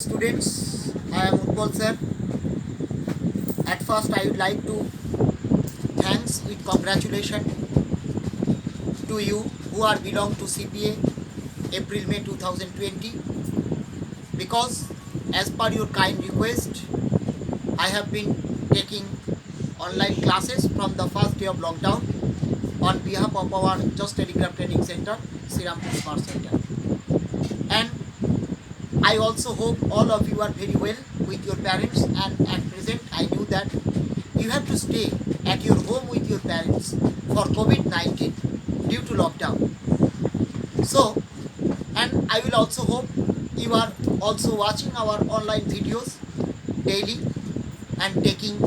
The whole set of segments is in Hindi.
Students, I am Utpal sir. At first, I would like to thanks with congratulations to you who are belong to CPA April-May 2020 because as per your kind request, I have been taking online classes from the first day of lockdown on behalf of our Just Telegraph Training Center, Sirampur Smart Center. And I also hope all of you are very well with your parents, and at present I knew that you have to stay at your home with your parents for COVID-19 due to lockdown. So, and I will also hope you are also watching our online videos daily and taking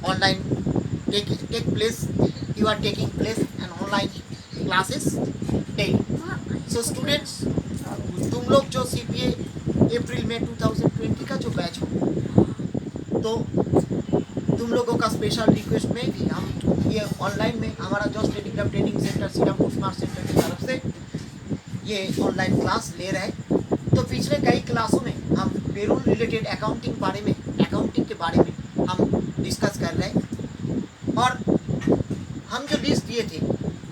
online you are taking place and online classes daily. So students, तुम लोग जो CPA अप्रैल में 2020 का जो बैच हो, तो तुम लोगों का स्पेशल रिक्वेस्ट में कि हम ये ऑनलाइन में हमारा just telegraph training centre Shrirampur smart centre की तरफ से ये ऑनलाइन क्लास ले रहे हैं। तो पिछले कई क्लासों में हम पेरोल रिलेटेड अकाउंटिंग के बारे में हम डिस्कस कर रहे हैं और हम जो लिस्ट दिए थे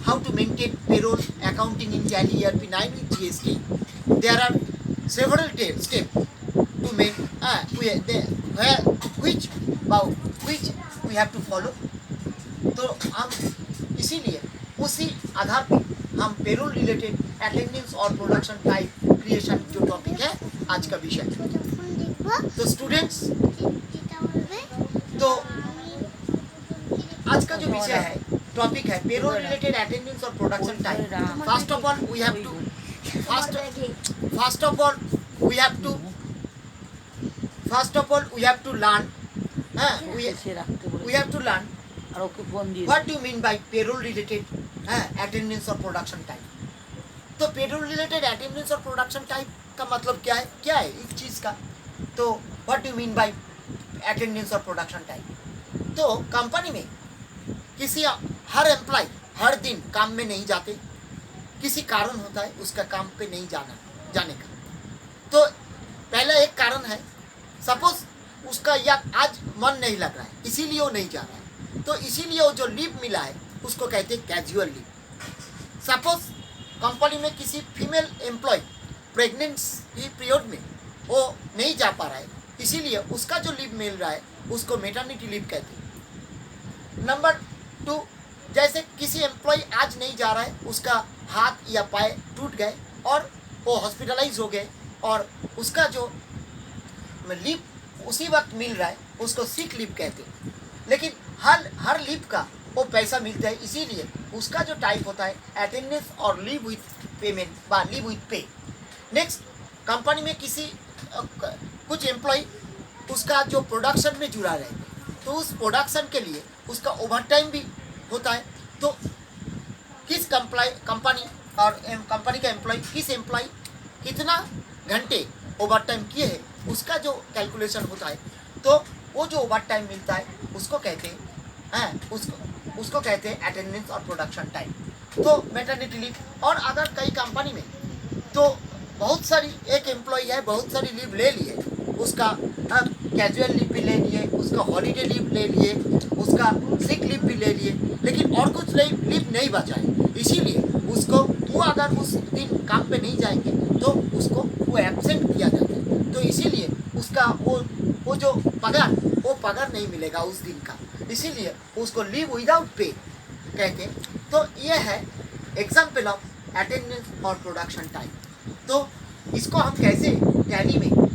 how to maintain payroll accounting in Tally ERP 9 with GST. There are several steps to make which we have to follow. तो हम इसीलिए उसी आधार पे हम पेरोल रिलेटेड अटेंडेंस और प्रोडक्शन टाइप क्रिएशन जो टॉपिक है आज का विषय। तो स्टूडेंट्स, तो आज का जो विषय है टॉपिक है पेरोल रिलेटेड अटेंडेंस और production type. First of all we have to learn what do you mean by payroll related attendance or production type. तो पेरोल रिलेटेड अटेंडेंस और प्रोडक्शन टाइप का मतलब क्या है इस चीज़ का। तो what do mean by attendance और प्रोडक्शन टाइप। तो कंपनी में किसी हर एम्प्लॉय हर दिन काम में नहीं जाते, किसी कारण होता है उसका काम पे नहीं जाने का। तो पहला एक कारण है, सपोज उसका या आज मन नहीं लग रहा है इसीलिए वो नहीं जा रहा है, तो इसीलिए वो जो लीव मिला है उसको कहते हैं कैजुअल लीव। सपोज कंपनी में किसी फीमेल एम्प्लॉय प्रेगनेंसी पीरियड में वो नहीं जा पा रहा है, इसीलिए उसका जो लीव मिल रहा है उसको मैटरनिटी लीव कहते हैं। नंबर 2, जैसे किसी एम्प्लॉय आज नहीं जा रहा है, उसका हाथ या पाय टूट गए और वो हॉस्पिटलाइज हो गए और उसका जो लीव उसी वक्त मिल रहा है उसको सिक लीव कहते हैं। लेकिन हर लीव का वो पैसा मिलता है, इसीलिए उसका जो टाइप होता है अटेंडेंस और लीव विथ पेमेंट व लीव विथ पे। नेक्स्ट, कंपनी में कुछ एम्प्लॉय उसका जो प्रोडक्शन में जुड़ा रहेगा, तो उस प्रोडक्शन के लिए उसका ओवर टाइम भी होता है। तो किस कंपनी और कंपनी का एम्प्लॉय कितना घंटे ओवर टाइम किए हैं उसका जो कैलकुलेशन होता है, तो वो जो ओवर टाइम मिलता है उसको कहते हैं उसको कहते हैं अटेंडेंस और प्रोडक्शन टाइम। तो मैटरनिटी लीव और अदर कई कंपनी में तो बहुत सारी एक एम्प्लॉय है बहुत सारी लीव ले लिए, उसका कैजुअल लीव भी ले लिए, उसका हॉलीडे लीव ले लिए, उसका सिक लीव भी ले लिए, लेकिन और कुछ लीव नहीं बचा है। इसीलिए उसको वो अगर उस दिन काम पे नहीं जाएंगे तो उसको वो एब्सेंट किया जाता है। तो इसीलिए उसका वो जो पगार नहीं मिलेगा उस दिन का, इसीलिए उसको लीव विदाउट पे कहते हैं। तो ये है एग्जाम्पल ऑफ अटेंडेंस और प्रोडक्शन टाइम। तो इसको हम कैसे टैली में